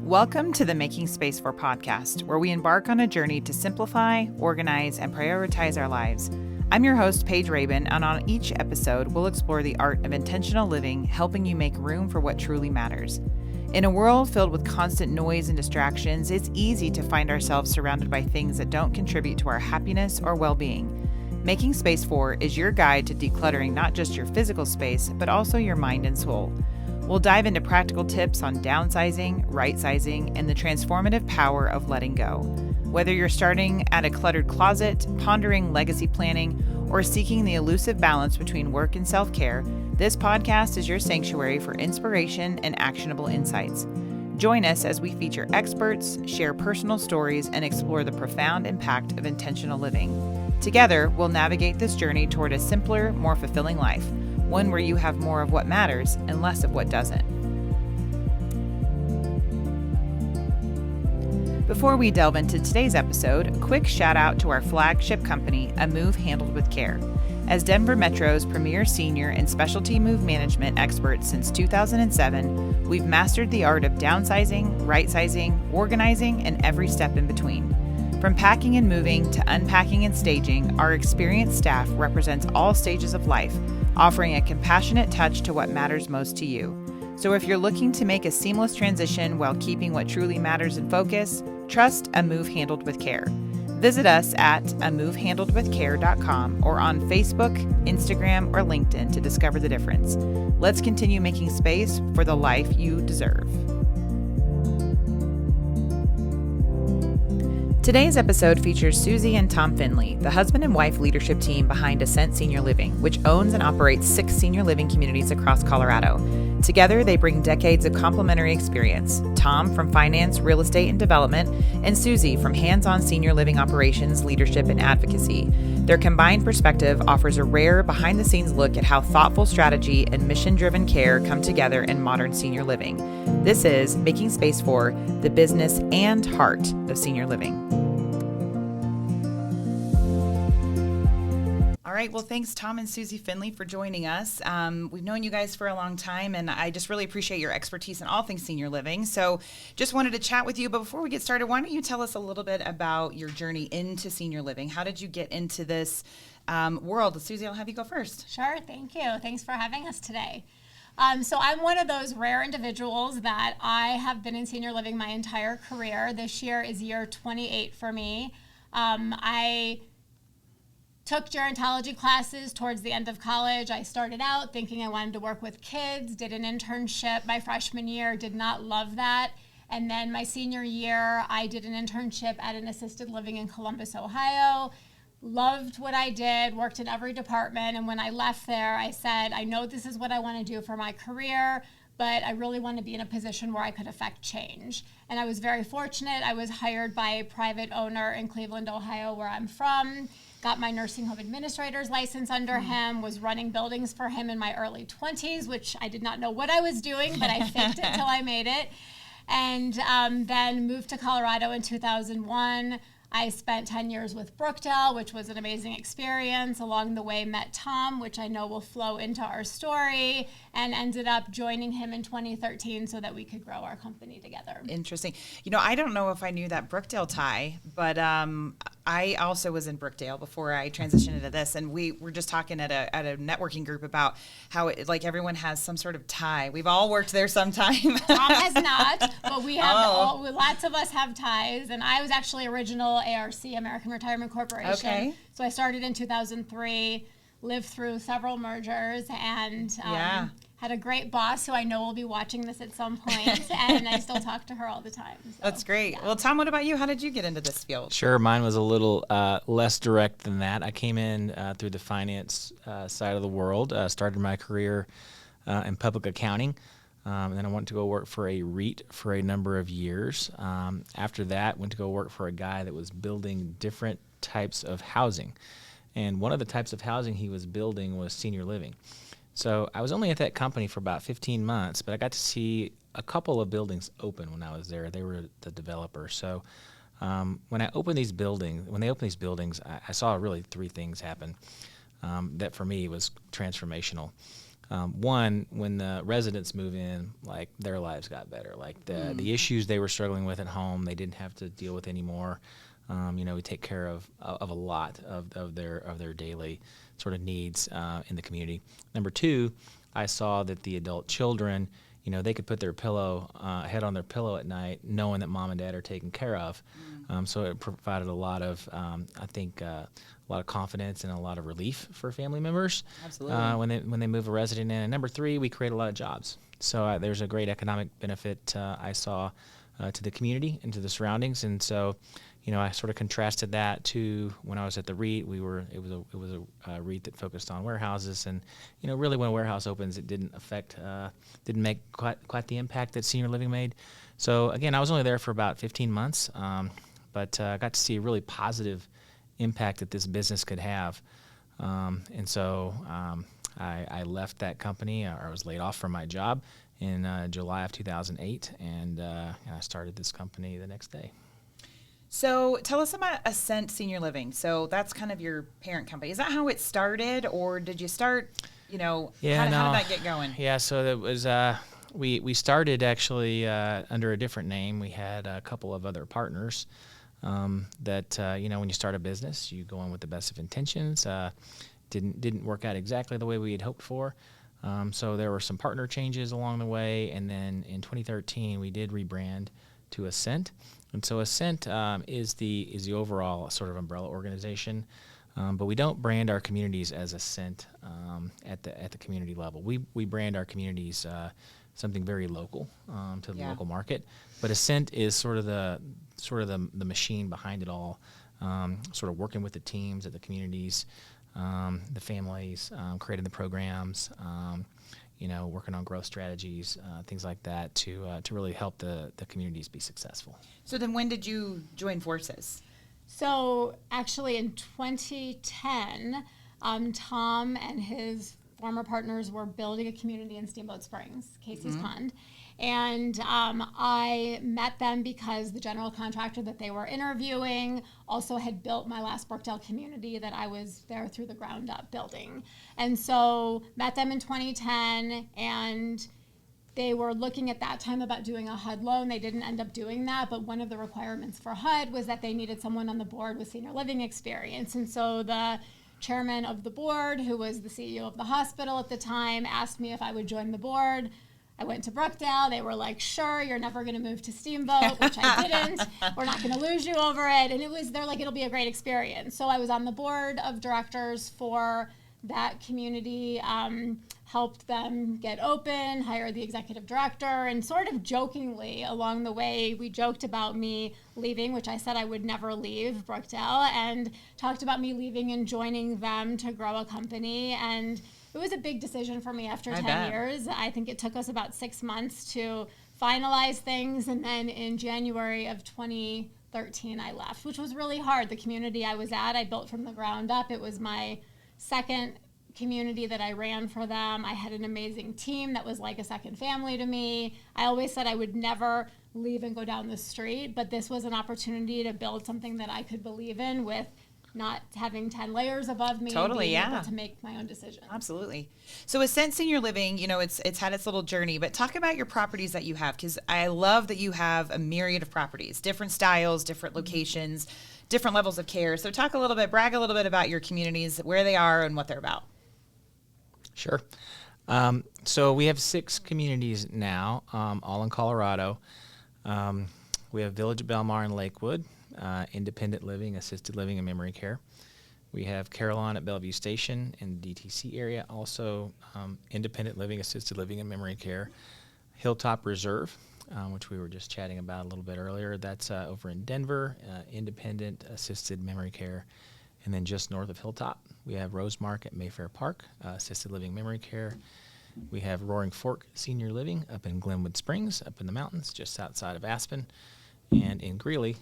Welcome to the Making Space For podcast, where we embark on a journey to simplify, organize, and prioritize our lives. I'm your host, Paige Rabin, and on each episode, we'll explore the art of intentional living, helping you make room for what truly matters. In a world filled with constant noise and distractions, it's easy to find ourselves surrounded by things that don't contribute to our happiness or well-being. Making Space For is your guide to decluttering not just your physical space, but also your mind and soul. We'll dive into practical tips on downsizing, right-sizing, and the transformative power of letting go. Whether you're starting at a cluttered closet, pondering legacy planning, or seeking the elusive balance between work and self-care, this podcast is your sanctuary for inspiration and actionable insights. Join us as we feature experts, share personal stories, and explore the profound impact of intentional living. Together, we'll navigate this journey toward a simpler, more fulfilling life, one where you have more of what matters and less of what doesn't. Before we delve into today's episode, a quick shout out to our flagship company, A Move Handled with Care. As Denver Metro's premier senior and specialty move management experts since 2007, we've mastered the art of downsizing, right-sizing, organizing, and every step in between. From packing and moving to unpacking and staging, our experienced staff represents all stages of life, offering a compassionate touch to what matters most to you. So if you're looking to make a seamless transition while keeping what truly matters in focus, trust A Move Handled with Care. Visit us at amovehandledwithcare.com or on Facebook, Instagram, or LinkedIn to discover the difference. Let's continue making space for the life you deserve. Today's episode features Susie and Tom Finley, the husband and wife leadership team behind Ascent Senior Living, which owns and operates 6 senior living communities across Colorado. Together, they bring decades of complementary experience. Tom from finance, real estate, and development, and Susie from hands-on senior living operations, leadership, and advocacy. Their combined perspective offers a rare, behind-the-scenes look at how thoughtful strategy and mission-driven care come together in modern senior living. This is Making Space For, the business and heart of senior living. All right. Well, thanks, Tom and Susie Finley, for joining us. We've known you guys for a long time, and I just really appreciate your expertise in all things senior living. So just wanted to chat with you. But before we get started, why don't you tell us a little bit about your journey into senior living? How did you get into this world? Susie, I'll have you go first. Sure. Thank you. Thanks for having us today. So I'm one of those rare individuals that I have been in senior living my entire career. This year is year 28 for me. I took gerontology classes towards the end of college. I started out thinking I wanted to work with kids, did an internship my freshman year, did not love that. And then my senior year, I did an internship at an assisted living in Columbus, Ohio. Loved what I did, worked in every department. And when I left there, I said, I know this is what I want to do for my career, but I really want to be in a position where I could affect change. And I was very fortunate. I was hired by a private owner in Cleveland, Ohio, where I'm from. Got my nursing home administrator's license under him, was running buildings for him in my early 20s, which I did not know what I was doing, but I faked it till I made it. And then moved to Colorado in 2001. I spent 10 years with Brookdale, which was an amazing experience. Along the way, met Tom, which I know will flow into our story, and ended up joining him in 2013 so that we could grow our company together. Interesting. You know, I don't know if I knew that Brookdale tie, but I also was in Brookdale before I transitioned into this, and we were just talking at a networking group about how like everyone has some sort of tie. We've all worked there sometime. Tom has not, but we have lots of us have ties, and I was actually original ARC, American Retirement Corporation. Okay. So I started in 2003, lived through several mergers, and had a great boss who I know will be watching this at some point, and I still talk to her all the time. So, that's great. Yeah. Well, Tom, what about you? How did you get into this field? Sure. Mine was a little less direct than that. I came in through the finance side of the world, started my career in public accounting. And then I went to go work for a REIT for a number of years. After that, went to go work for a guy that was building different types of housing. And one of the types of housing he was building was senior living. So I was only at that company for about 15 months, but I got to see a couple of buildings open when I was there. They were the developer. So when they opened these buildings, I saw really 3 things happen that for me was transformational. One, when the residents move in, like their lives got better. Like the issues they were struggling with at home, they didn't have to deal with anymore. We take care of a lot of their daily sort of needs in the community. Number two, I saw that the adult children, they could put their head on their pillow at night, knowing that mom and dad are taken care of. So it provided a lot of, I think, a lot of confidence and a lot of relief for family members. Absolutely. When they move a resident in. And number three, we create a lot of jobs. So there's a great economic benefit I saw to the community and to the surroundings. And so, I sort of contrasted that to when I was at the REIT. It was a REIT that focused on warehouses, and really when a warehouse opens, it didn't make quite the impact that senior living made. So again, I was only there for about 15 months, but I got to see a really positive impact that this business could have, and so I left that company, or I was laid off from my job in July of 2008, and I started this company the next day. So tell us about Ascent Senior Living. So that's kind of your parent company. Is that how it started, or did you start, how did that get going? Yeah, so that was, we started actually under a different name. We had a couple of other partners that, when you start a business, you go in with the best of intentions. Didn't work out exactly the way we had hoped for. So there were some partner changes along the way, and then in 2013, we did rebrand to Ascent. And so Ascent is the overall sort of umbrella organization, but we don't brand our communities as Ascent at the community level. We brand our communities something very local to the local market, but Ascent is sort of the machine behind it all, sort of working with the teams at the communities, the families, creating the programs. Working on growth strategies, things like that to really help the communities be successful. So then when did you join forces? So actually in 2010, Tom and his former partners were building a community in Steamboat Springs, Casey's Pond. And I met them because the general contractor that they were interviewing also had built my last Brookdale community that I was there through the ground up building. And so met them in 2010, and they were looking at that time about doing a HUD loan. They didn't end up doing that, but one of the requirements for HUD was that they needed someone on the board with senior living experience. And so the chairman of the board, who was the CEO of the hospital at the time, asked me if I would join the board. I went to Brookdale. They were like, sure, you're never going to move to Steamboat, which I didn't. We're not going to lose you over it. And they're like, it'll be a great experience. So I was on the board of directors for that community, helped them get open, hired the executive director, and sort of jokingly along the way, we joked about me leaving, which I said I would never leave Brookdale, and talked about me leaving and joining them to grow a company. And it was a big decision for me after 10 years. I think it took us about 6 months to finalize things. And then in January of 2013, I left, which was really hard. The community I was at, I built from the ground up. It was my second community that I ran for them. I had an amazing team that was like a second family to me. I always said I would never leave and go down the street, but this was an opportunity to build something that I could believe in with not having 10 layers above me, being able to make my own decisions. Absolutely. So Ascent Senior Living, it's had its little journey, but talk about your properties that you have, because I love that you have a myriad of properties, different styles, different locations, different levels of care. So brag a little bit about your communities, where they are and what they're about. Sure. So we have 6 communities now, all in Colorado. We have Village at Belmar in Lakewood, independent living, assisted living, and memory care. We have Carillon at Bellevue Station in the DTC area, also independent living, assisted living, and memory care. Hilltop Reserve, which we were just chatting about a little bit earlier, that's over in Denver, independent assisted memory care. And then just north of Hilltop, we have Rosemark at Mayfair Park, assisted living memory care. We have Roaring Fork Senior Living up in Glenwood Springs, up in the mountains, just outside of Aspen. And in Greeley,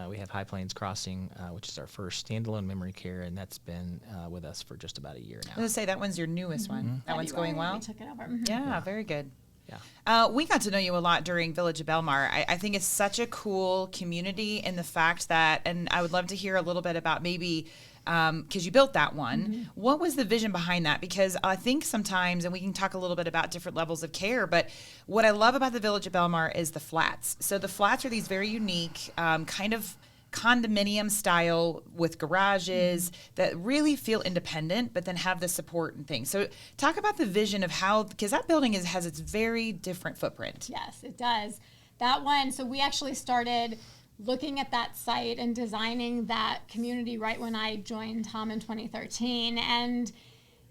we have High Plains Crossing, which is our first standalone memory care, and that's been with us for just about a year now. I was going to say, that one's your newest one. That one's going well? We took it over. Yeah, very good. Yeah. We got to know you a lot during Village of Belmar. I think it's such a cool community in the fact that, and I would love to hear a little bit about maybe because you built that one. What was the vision behind that? Because I think sometimes, and we can talk a little bit about different levels of care, but what I love about the Village at Belmar is the flats. So the flats are these very unique kind of condominium style with garages that really feel independent, but then have the support and things. So talk about the vision of how, because that building has its very different footprint. Yes, it does. That one, so we actually started looking at that site and designing that community right when I joined Tom in 2013. And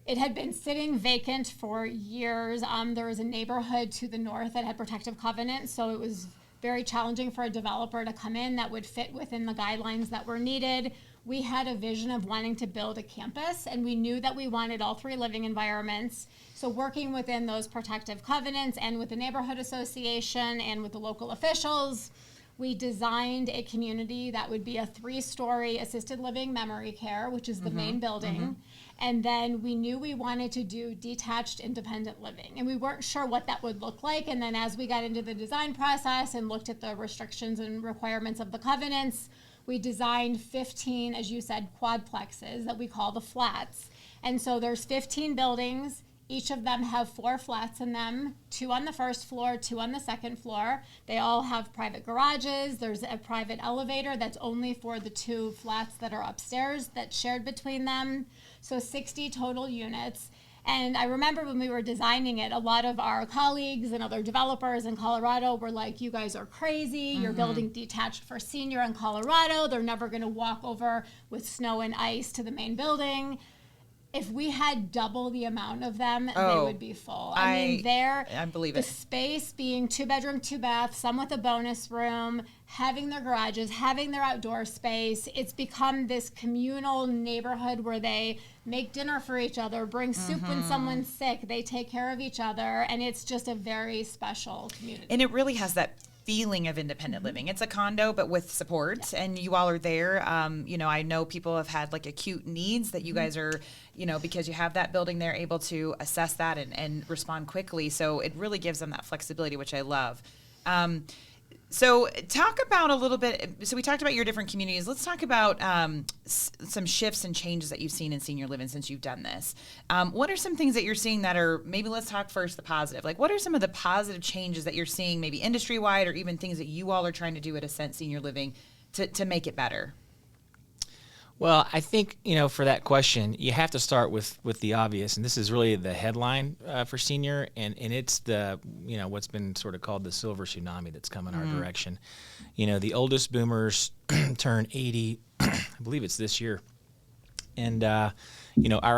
it had been sitting vacant for years. There was a neighborhood to the north that had protective covenants, so it was very challenging for a developer to come in that would fit within the guidelines that were needed. We had a vision of wanting to build a campus, and we knew that we wanted all three living environments. So working within those protective covenants and with the neighborhood association and with the local officials, we designed a community that would be a 3-story assisted living memory care, which is the main building. And then we knew we wanted to do detached independent living. And we weren't sure what that would look like. And then as we got into the design process and looked at the restrictions and requirements of the covenants, we designed 15, as you said, quadplexes that we call the flats. And so there's 15 buildings. Each of them have 4 flats in them, 2 on the first floor, 2 on the second floor. They all have private garages. There's a private elevator that's only for the 2 flats that are upstairs that's shared between them. So 60 total units. And I remember when we were designing it, a lot of our colleagues and other developers in Colorado were like, you guys are crazy. You're building detached for senior in Colorado. They're never going to walk over with snow and ice to the main building. If we had double the amount of them, they would be full. I mean, I believe the it. space being 2-bedroom, 2-bath, some with a bonus room, having their garages, having their outdoor space. It's become this communal neighborhood where they make dinner for each other, bring soup when someone's sick, they take care of each other, and it's just a very special community. And it really has that feeling of independent living. It's a condo, but with support, and you all are there. I know people have had like acute needs that you guys are, because you have that building there, able to assess that and respond quickly. So it really gives them that flexibility, which I love. So talk about a little bit. So we talked about your different communities. Let's talk about some shifts and changes that you've seen in senior living since you've done this. What are some things that you're seeing that are, maybe let's talk first the positive. Like, what are some of the positive changes that you're seeing, maybe industry-wide, or even things that you all are trying to do at Ascent Senior Living to make it better? Well, I think, for that question, you have to start with the obvious, and this is really the headline for senior, and it's the, what's been sort of called the silver tsunami that's come in our direction. The oldest boomers turn 80, I believe it's this year, and, our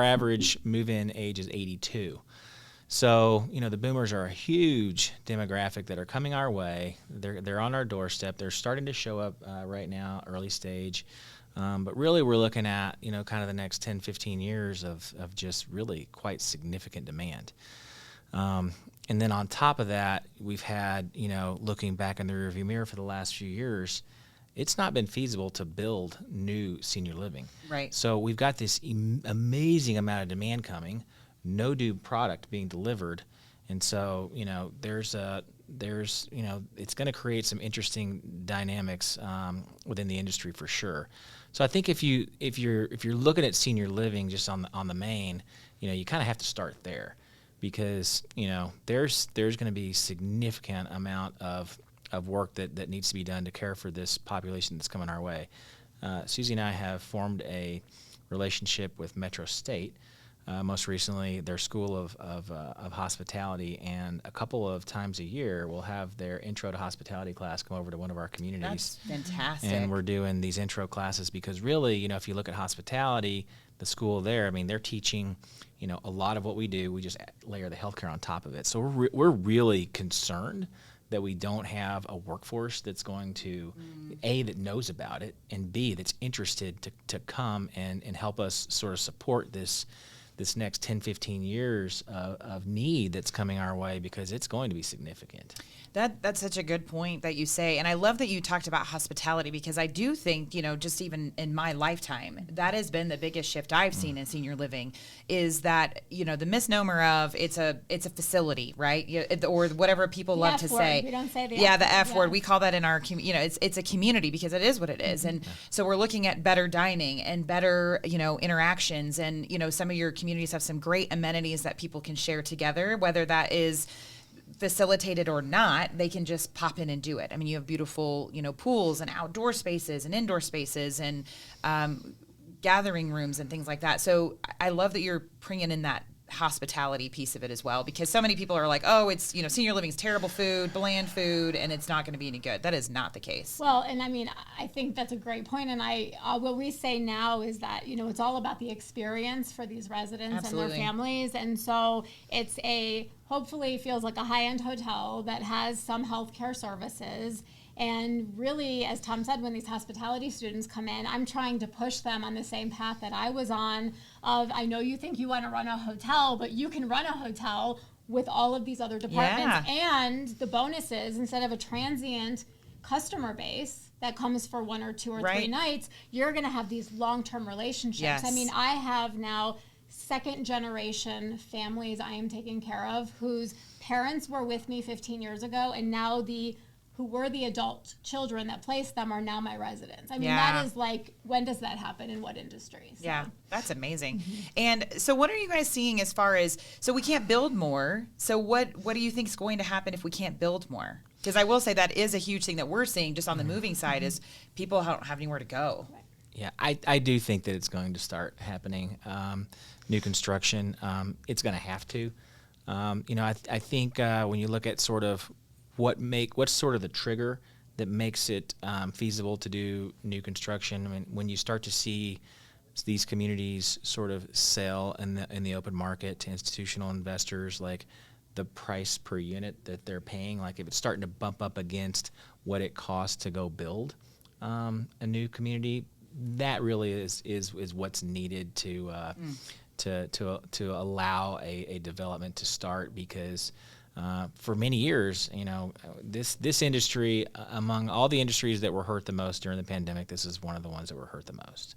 average move-in age is 82. So, the boomers are a huge demographic that are coming our way. They're on our doorstep. They're starting to show up right now, early stage. But really, we're looking at, kind of the next 10, 15 years of just really quite significant demand. And then on top of that, we've had, looking back in the rearview mirror for the last few years, it's not been feasible to build new senior living. Right. So we've got this amazing amount of demand coming, no new product being delivered. And so, there's it's going to create some interesting dynamics within the industry for sure. So I think if you're looking at senior living just on the main, you kind of have to start there, because there's going to be significant amount of work that needs to be done to care for this population that's coming our way. Susie and I have formed a relationship with Metro State. Most recently, their School of Hospitality, and a couple of times a year, we'll have their Intro to Hospitality class come over to one of our communities. That's fantastic. And we're doing these intro classes because really, if you look at hospitality, the school there, they're teaching, a lot of what we do. We just layer the healthcare on top of it. So we're really concerned that we don't have a workforce that's going to, A, that knows about it, and B, that's interested to come and help us sort of support this this next 10, 15 years of need that's coming our way, because it's going to be significant. That's such a good point that you say. And I love that you talked about hospitality, because I do think, just even in my lifetime, that has been the biggest shift I've seen in senior living, is that, the misnomer of it's a facility, right? Or whatever people love to say. We don't say the F word. We call that in our, it's a community, because it is what it is. And so we're looking at better dining and better, interactions. And, some of your communities have some great amenities that people can share together, whether that is facilitated or not. They can just pop in and do it. I mean, you have beautiful, pools and outdoor spaces and indoor spaces and gathering rooms and things like that. So I love that you're bringing in that hospitality piece of it as well, because so many people are like, oh, it's, senior living is terrible food, bland food, and it's not going to be any good. That is not the case. Well, and I mean, I think that's a great point. And what we say now is that, it's all about the experience for these residents Absolutely. and their families. And so it's hopefully feels like a high-end hotel that has some healthcare services. And really, as Tom said, when these hospitality students come in, I'm trying to push them on the same path that I was on of, I know you think you want to run a hotel, but you can run a hotel with all of these other departments. Yeah. And the bonuses, instead of a transient customer base that comes for 1 or 2 or 3 nights, you're going to have these long-term relationships. Yes. I mean, I have now second-generation families I am taking care of whose parents were with me 15 years ago, and now who were the adult children that placed them are now my residents. I mean, that is like, when does that happen in what industry? So. Yeah, that's amazing. And so what are you guys seeing as far as, so we can't build more. So what do you think is going to happen if we can't build more? Because I will say that is a huge thing that we're seeing just on the moving side is people don't have anywhere to go. Right. Yeah, I do think that it's going to start happening. New construction, it's going to have to. I think when you look at sort of what's sort of the trigger that makes it feasible to do new construction. I mean, when you start to see these communities sort of sell in the open market to institutional investors, like the price per unit that they're paying, like if it's starting to bump up against what it costs to go build a new community, that really is what's needed to allow a development to start, because for many years, this industry, among all the industries that were hurt the most during the pandemic, this is one of the ones that were hurt the most.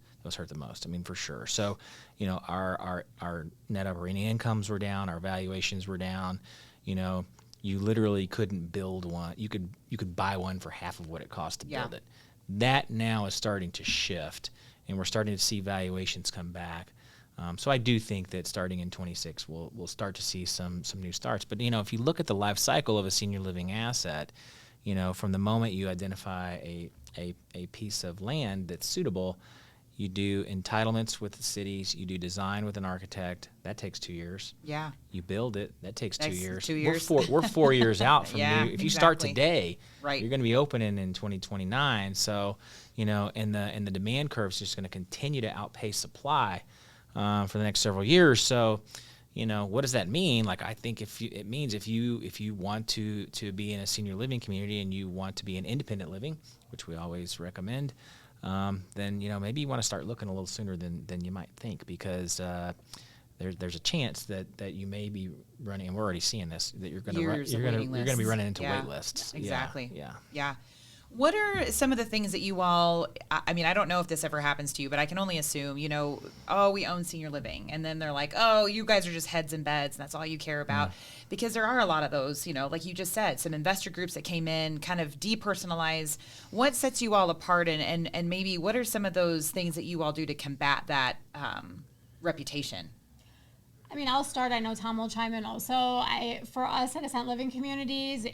I mean, for sure. So, our net operating incomes were down, our valuations were down. You literally couldn't build one. You could buy one for half of what it cost to build it. That now is starting to shift, and we're starting to see valuations come back. So I do think that starting in 26, we'll start to see some new starts. But, if you look at the life cycle of a senior living asset, from the moment you identify a piece of land that's suitable, you do entitlements with the cities, you do design with an architect. That takes 2 years. Yeah. You build it. That takes 2 years. 2 years. We're 4 years out from Yeah, new. If you start exactly. today, Right. you're going to be opening in 2029. So, and the demand curve is just going to continue to outpace supply for the next several years. So, what does that mean? Like, I think it means if you want to be in a senior living community and you want to be in independent living, which we always recommend, then maybe you want to start looking a little sooner than you might think, because there's a chance that you may be running, and we're already seeing this, that you're going to be running into wait lists. Exactly. Yeah. What are some of the things that you all, I mean, I don't know if this ever happens to you, but I can only assume, we own senior living. And then they're like, oh, you guys are just heads and beds, and that's all you care about. Because there are a lot of those, like you just said, some investor groups that came in, kind of depersonalize. What sets you all apart, and maybe what are some of those things that you all do to combat that reputation? I mean, I'll start. I know Tom will chime in also. For us at Ascent Living Communities,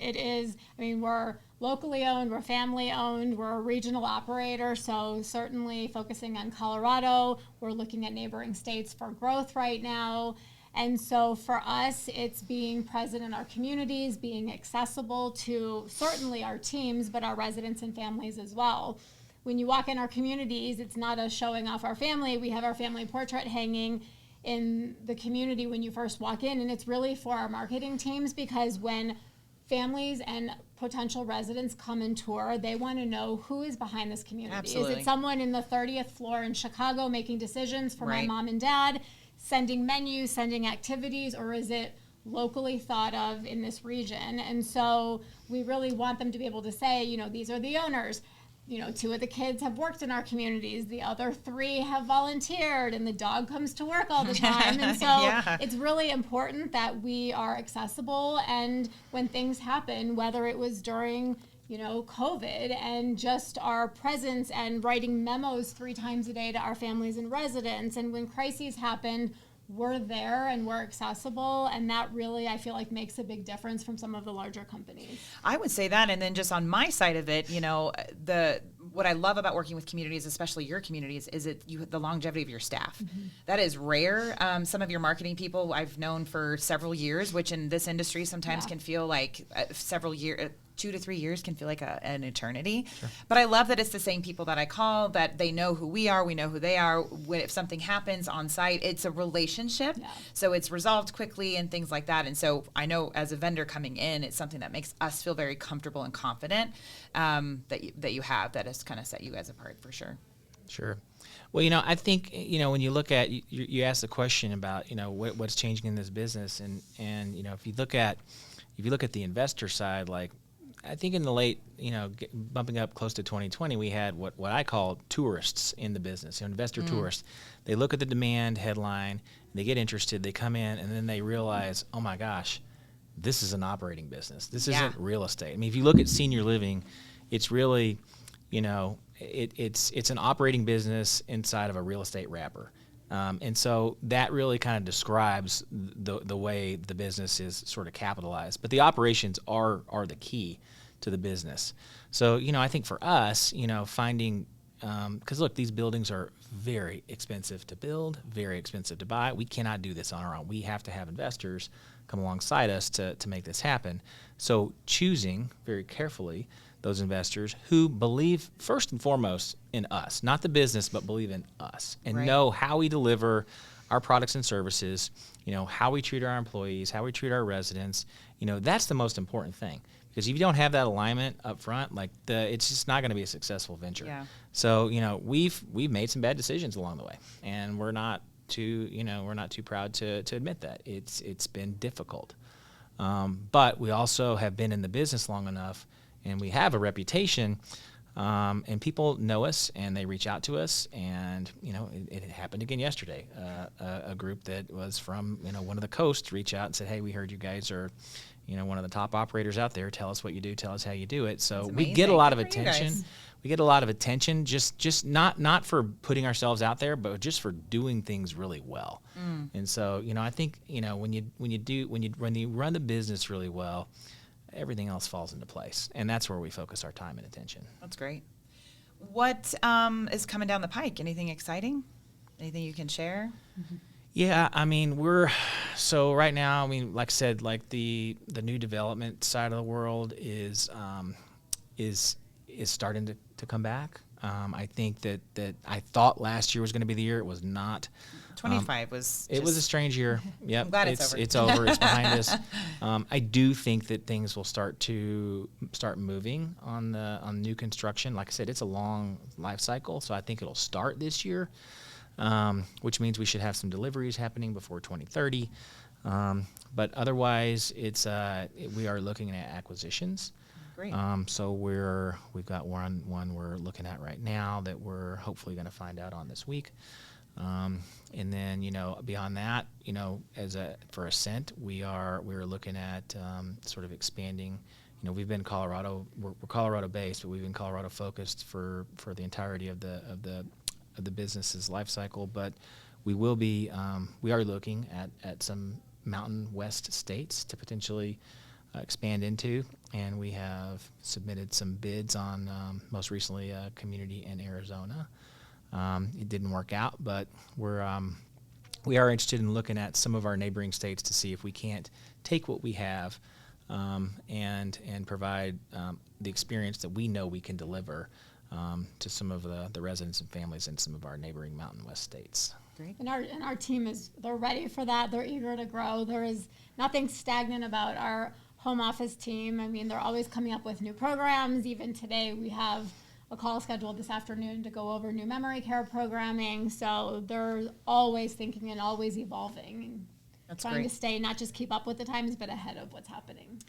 we're locally owned, we're family owned, we're a regional operator, so certainly focusing on Colorado. We're looking at neighboring states for growth right now. And so for us, it's being present in our communities, being accessible to certainly our teams, but our residents and families as well. When you walk in our communities, it's not us showing off our family. We have our family portrait hanging in the community when you first walk in, and it's really for our marketing teams, because when families and potential residents come and tour, they want to know who is behind this community. Absolutely. Is it someone in the 30th floor in Chicago making decisions for my mom and dad, sending menus, sending activities, or is it locally thought of in this region? And so we really want them to be able to say, you know, these are the owners. You know, 2 of the kids have worked in our communities. The other 3 have volunteered, and the dog comes to work all the time. And so it's really important that we are accessible. And when things happen, whether it was during, you know, COVID, and just our presence and writing memos 3 times a day to our families and residents, and when crises happen, we're there and we're accessible, and that really, I feel like, makes a big difference from some of the larger companies. I would say that, and then just on my side of it, you know, what I love about working with communities, especially your communities, is the longevity of your staff. That is rare. Some of your marketing people I've known for several years, which in this industry sometimes can feel like several years. 2 to 3 years can feel like an eternity. Sure. But I love that it's the same people that I call, that they know who we are, we know who they are. If something happens on site, it's a relationship. Yeah. So it's resolved quickly and things like that. And so I know as a vendor coming in, it's something that makes us feel very comfortable and confident that you have, that has kind of set you guys apart for sure. Sure. Well, you know, I think, you know, when you look at, you asked the question about, you know, what's changing in this business. And you know, if you look at the investor side, like, I think in the late, you know, bumping up close to 2020, we had what I call tourists in the business, you know, investor tourists. They look at the demand headline, they get interested, they come in, and then they realize, oh my gosh, this is an operating business. This isn't real estate. I mean, if you look at senior living, it's really, you know, it's an operating business inside of a real estate wrapper. And so that really kind of describes the way the business is sort of capitalized. But the operations are the key to the business. So, you know, I think for us, you know, finding, because look, these buildings are very expensive to build, very expensive to buy. We cannot do this on our own. We have to have investors come alongside us to make this happen. So choosing very carefully those investors who believe first and foremost in us, not the business, but believe in us, and know how we deliver our products and services, you know, how we treat our employees, how we treat our residents. You know, that's the most important thing, because if you don't have that alignment up front, like it's just not going to be a successful venture. Yeah. So, you know, we've made some bad decisions along the way, and we're not too proud to admit that. It's been difficult. But we also have been in the business long enough, and we have a reputation, and people know us, and they reach out to us. And, you know, it happened again yesterday. A group that was from, you know, one of the coasts reached out and said, hey, we heard you guys are, you know, one of the top operators out there. Tell us what you do. Tell us how you do it. So we get a lot of attention. We get a lot of attention, just not for putting ourselves out there, but just for doing things really well. And so, you know, I think, you know, when you run the business really well, everything else falls into place, and that's where we focus our time and attention. That's great. What is coming down the pike? Anything exciting? Anything you can share? Yeah, I mean, so right now, I mean, like I said, like the new development side of the world is starting to come back. I think that I thought last year was going to be the year. It was not. 25 was. It was a strange year. Yep. I'm glad it's over. It's over. It's behind us. I do think that things will start moving on new construction. Like I said, it's a long life cycle, so I think it'll start this year, which means we should have some deliveries happening before 2030. But otherwise, we are looking at acquisitions. Great. So we've got one we're looking at right now that we're hopefully going to find out on this week. And then, you know, beyond that, you know, for Ascent, we're looking at sort of expanding. You know, we've been we're Colorado based, but we've been Colorado focused for the entirety of the business's life cycle. But we are looking at some Mountain West states to potentially expand into, and we have submitted some bids on most recently a community in Arizona. It didn't work out, but we are interested in looking at some of our neighboring states to see if we can't take what we have and provide the experience that we know we can deliver to some of the residents and families in some of our neighboring Mountain West states. Great. And our team they're ready for that. They're eager to grow. There is nothing stagnant about our home office team. I mean, they're always coming up with new programs. Even today we have a call scheduled this afternoon to go over new memory care programming. So they're always thinking and always evolving and trying to stay, not just keep up with the times, but ahead of what's happening.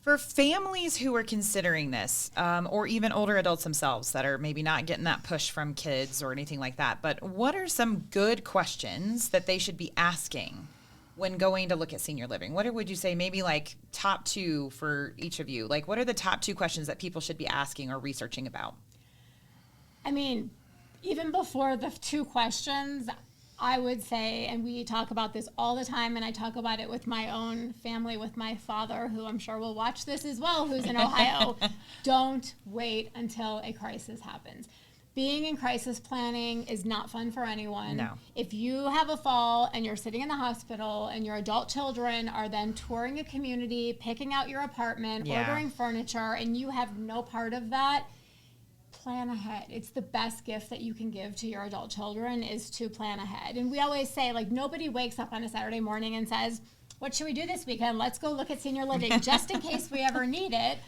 For families who are considering this, or even older adults themselves that are maybe not getting that push from kids or anything like that, but what are some good questions that they should be asking when going to look at senior living? What would you say maybe like top 2 for each of you? Like what are the top 2 questions that people should be asking or researching about? I mean, even before the 2 questions, I would say, and we talk about this all the time, and I talk about it with my own family, with my father, who I'm sure will watch this as well, who's in Ohio. Don't wait until a crisis happens. Being in crisis planning is not fun for anyone. No. If you have a fall and you're sitting in the hospital and your adult children are then touring a community, picking out your apartment, ordering furniture, and you have no part of that, plan ahead. It's the best gift that you can give to your adult children is to plan ahead. And we always say, like, nobody wakes up on a Saturday morning and says, what should we do this weekend? Let's go look at senior living just in case we ever need it.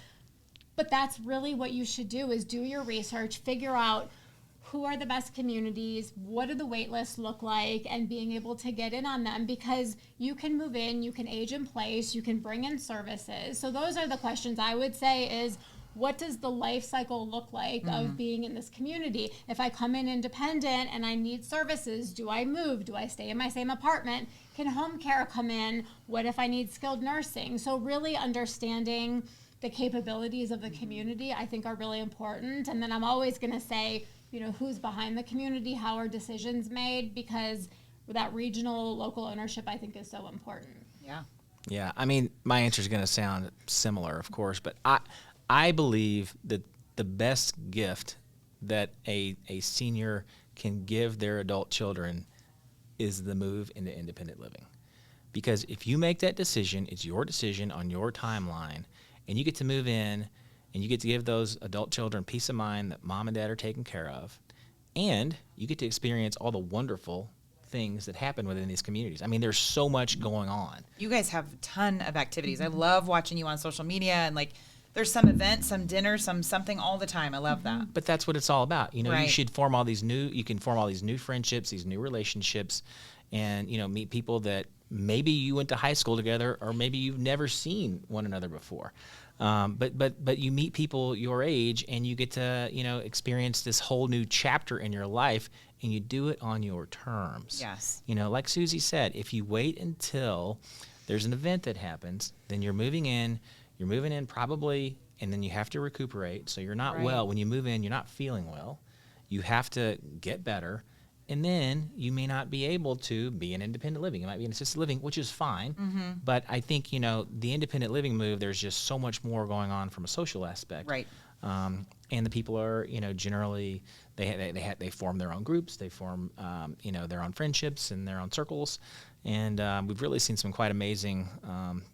But that's really what you should do is do your research, figure out who are the best communities, what do the wait lists look like, and being able to get in on them, because you can move in, you can age in place, you can bring in services. So those are the questions I would say is, what does the life cycle look like of being in this community? If I come in independent and I need services, do I move? Do I stay in my same apartment? Can home care come in? What if I need skilled nursing? So really understanding the capabilities of the community, I think, are really important. And then I'm always going to say, you know, who's behind the community? How are decisions made? Because that regional, local ownership, I think, is so important. Yeah. Yeah. I mean, my answer is going to sound similar, of course, but I believe that the best gift that a senior can give their adult children is the move into independent living. Because if you make that decision, it's your decision on your timeline, and you get to move in and you get to give those adult children peace of mind that mom and dad are taken care of, and you get to experience all the wonderful things that happen within these communities. I mean, there's so much going on. You guys have a ton of activities. I love watching you on social media, and like there's some event, some dinner, something all the time. I love that. But that's what it's all about. You know, Right. you can form all these new friendships, these new relationships, and, you know, meet people that maybe you went to high school together, or maybe you've never seen one another before. But you meet people your age, and you get to, you know, experience this whole new chapter in your life, and you do it on your terms. Yes. You know, like Susie said, if you wait until there's an event that happens, then you're moving in probably, and then you have to recuperate. So you're not Right. well. When you move in, you're not feeling well. You have to get better. And then you may not be able to be in independent living. You might be in assisted living, which is fine. Mm-hmm. But I think, you know, the independent living move, there's just so much more going on from a social aspect. Right. And the people are, you know, generally they form their own groups, they form, you know, their own friendships and their own circles, and we've really seen some quite amazing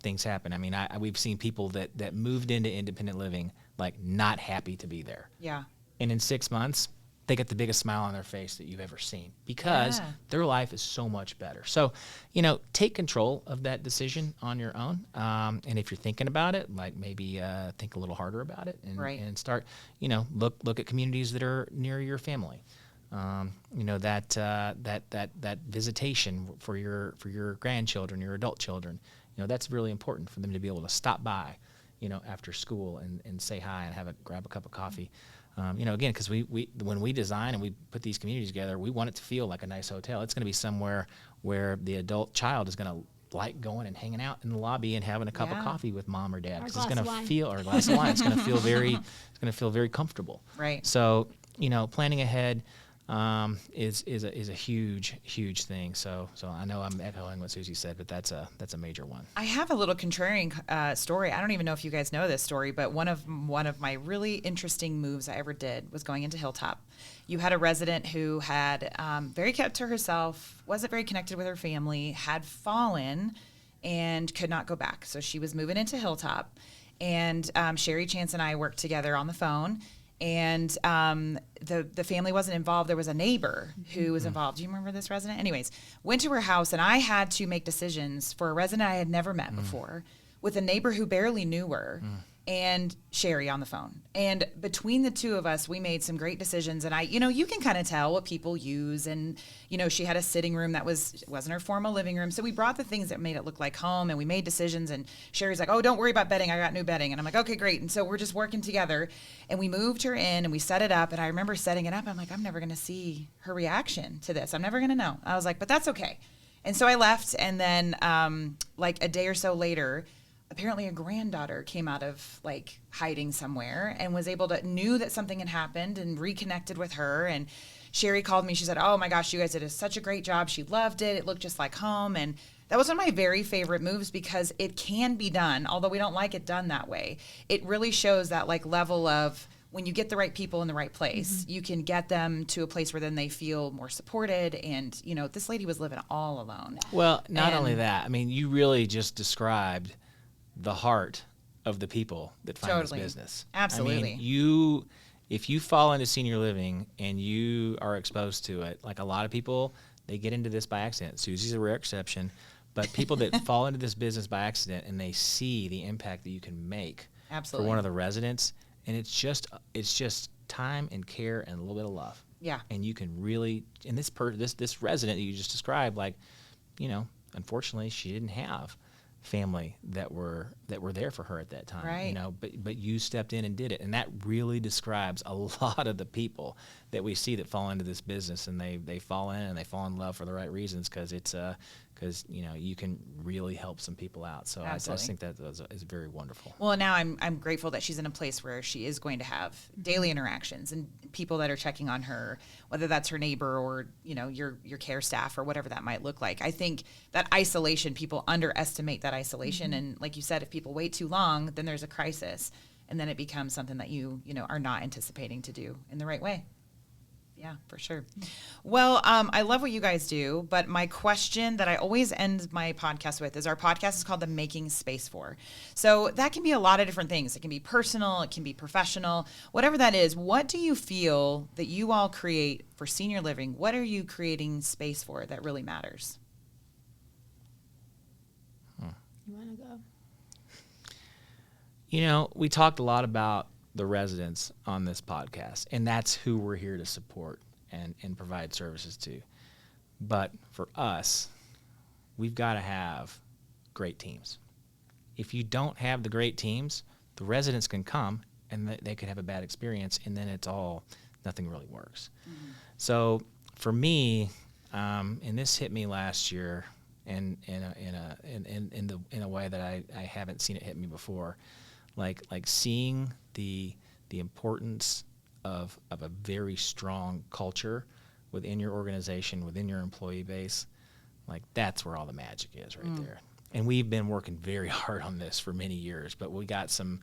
things happen. I mean, we've seen people that moved into independent living like not happy to be there, Yeah. and in 6 months they get the biggest smile on their face that you've ever seen because Yeah. their life is so much better. So, you know, take control of that decision on your own. And if you're thinking about it, like maybe think a little harder about it and, Right. and start, you know, look at communities that are near your family. You know, that visitation for your grandchildren, your adult children, you know, that's really important for them to be able to stop by, you know, after school and say hi and grab a cup of coffee. You know, again, because we when we design and we put these communities together, we want it to feel like a nice hotel. It's going to be somewhere where the adult child is going to like going and hanging out in the lobby and having a cup of Yeah. coffee with mom or dad. Or a 'Cause it's glass going of to wine. feel, or a glass of wine. It's going to feel very comfortable. Right. So, you know, planning ahead is a huge thing. So I know I'm echoing what Susie said, but that's a major one. I have a little contrarian story. I don't even know if you guys know this story, but one of my really interesting moves I ever did was going into Hilltop. You had a resident who had very kept to herself, wasn't very connected with her family, had fallen, and could not go back. So she was moving into Hilltop, and Sherry Chance and I worked together on the phone. And the family wasn't involved. There was a neighbor who was involved. Do you remember this resident? Anyways, went to her house, and I had to make decisions for a resident I had never met before with a neighbor who barely knew her. and Sherry on the phone. And between the two of us, we made some great decisions. And you can kind of tell what people use. And, she had a sitting room that wasn't her formal living room. So we brought the things that made it look like home, and we made decisions. And Sherry's like, oh, don't worry about bedding. I got new bedding. And I'm like, okay, great. And so we're just working together. And we moved her in and we set it up. And I remember setting it up. I'm like, I'm never going to see her reaction to this. I'm never going to know. I was like, but that's okay. And so I left. And then like a day or so later, apparently a granddaughter came out of like hiding somewhere and knew that something had happened and reconnected with her. And Sherry called me. She said, oh my gosh, you guys did such a great job. She loved it. It looked just like home. And that was one of my very favorite moves because it can be done, although we don't like it done that way. It really shows that like level of when you get the right people in the right place, you can get them to a place where then they feel more supported. And, this lady was living all alone. Well, not only that, I mean, you really just described the heart of the people that find this business. Absolutely. I mean, if you fall into senior living and you are exposed to it, like a lot of people, they get into this by accident. Susie's a rare exception, but people that fall into this business by accident and they see the impact that you can make for one of the residents, and it's just time and care and a little bit of love. Yeah. And you can really, and this resident that you just described, like, unfortunately, she didn't have family that were there for her at that time, right. But you stepped in and did it, and that really describes a lot of the people that we see that fall into this business, and they fall in and they fall in love for the right reasons because you can really help some people out. So I just think that is very wonderful. Well, now I'm grateful that she's in a place where she is going to have daily interactions and people that are checking on her, whether that's her neighbor or your care staff or whatever that might look like. I think that isolation, people underestimate that isolation, and like you said, if people wait too long, then there's a crisis, and then it becomes something that you are not anticipating to do in the right way. Yeah, for sure. Well, I love what you guys do, but my question that I always end my podcast with is our podcast is called The Making Space For. So that can be a lot of different things. It can be personal, it can be professional, whatever that is. What do you feel that you all create for senior living? What are you creating space for that really matters? You want to go? We talked a lot about the residents on this podcast, and that's who we're here to support and provide services to. But for us, we've got to have great teams. If you don't have the great teams, the residents can come and they could have a bad experience, and then nothing really works. Mm-hmm. So for me, and this hit me last year, and in a way that I haven't seen it hit me before, like seeing the importance of a very strong culture within your organization, within your employee base, like that's where all the magic is right there. And we've been working very hard on this for many years, but we got some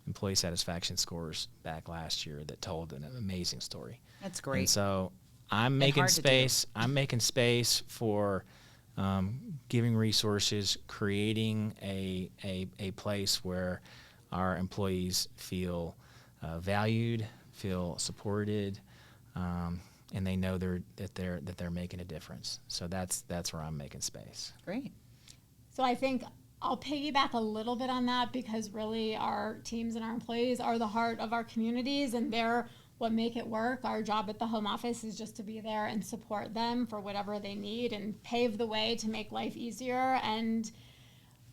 employee satisfaction scores back last year that told an amazing story. That's great. And so I'm making space for giving resources, creating a place where our employees feel valued, feel supported, and they know that they're making a difference. So that's where I'm making space. Great. So I think I'll piggyback a little bit on that because really our teams and our employees are the heart of our communities, and they're what make it work. Our job at the home office is just to be there and support them for whatever they need and pave the way to make life easier. And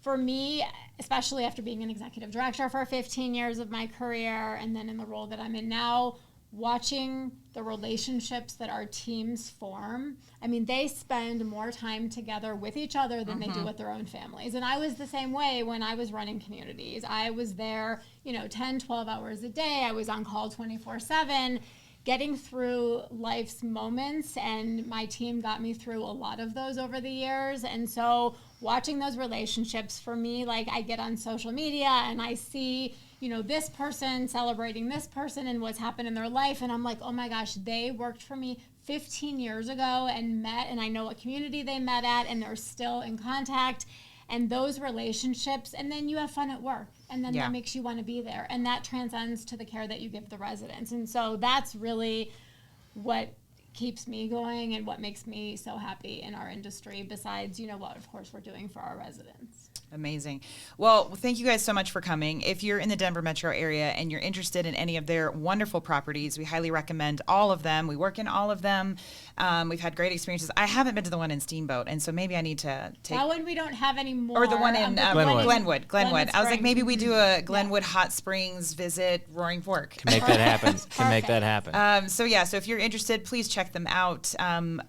for me, especially after being an executive director for 15 years of my career and then in the role that I'm in now, watching the relationships that our teams form, I mean, they spend more time together with each other than they do with their own families. And I was the same way when I was running communities. I was there, 10, 12 hours a day. I was on call 24/7, getting through life's moments, and my team got me through a lot of those over the years. And so watching those relationships for me, like I get on social media and I see this person celebrating this person and what's happened in their life. And I'm like, oh my gosh, they worked for me 15 years ago and met, and I know what community they met at, and they're still in contact. And those relationships, and then you have fun at work, and then that makes you want to be there. And that transcends to the care that you give the residents. And so that's really what keeps me going and what makes me so happy in our industry, besides, what, of course, we're doing for our residents. Amazing. Well, thank you guys so much for coming. If you're in the Denver metro area and you're interested in any of their wonderful properties, we highly recommend all of them. We work in all of them. We've had great experiences. I haven't been to the one in Steamboat, and so maybe I need to take... That one we don't have anymore. Or the one in Glenwood. I was like, maybe we do a Glenwood Hot Springs visit, Roaring Fork. Can make that happen. So if you're interested, please check them out.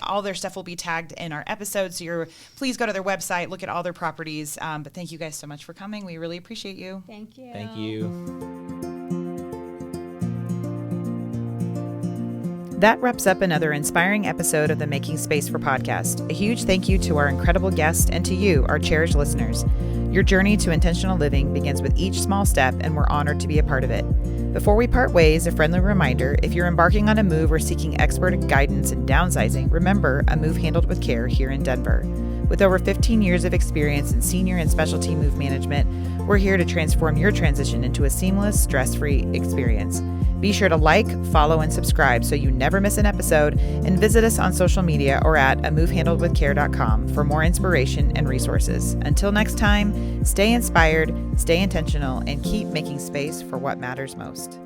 All their stuff will be tagged in our episode, so please go to their website, look at all their properties. But thank you guys so much for coming. We really appreciate you. Thank you. Thank you. That wraps up another inspiring episode of the Making Space for podcast. A huge thank you to our incredible guest and to you, our cherished listeners. Your journey to intentional living begins with each small step, and we're honored to be a part of it. Before we part ways, a friendly reminder, if you're embarking on a move or seeking expert guidance in downsizing, remember, a move handled with care here in Denver. With over 15 years of experience in senior and specialty move management, we're here to transform your transition into a seamless, stress-free experience. Be sure to like, follow, and subscribe so you never miss an episode, and visit us on social media or at amovehandledwithcare.com for more inspiration and resources. Until next time, stay inspired, stay intentional, and keep making space for what matters most.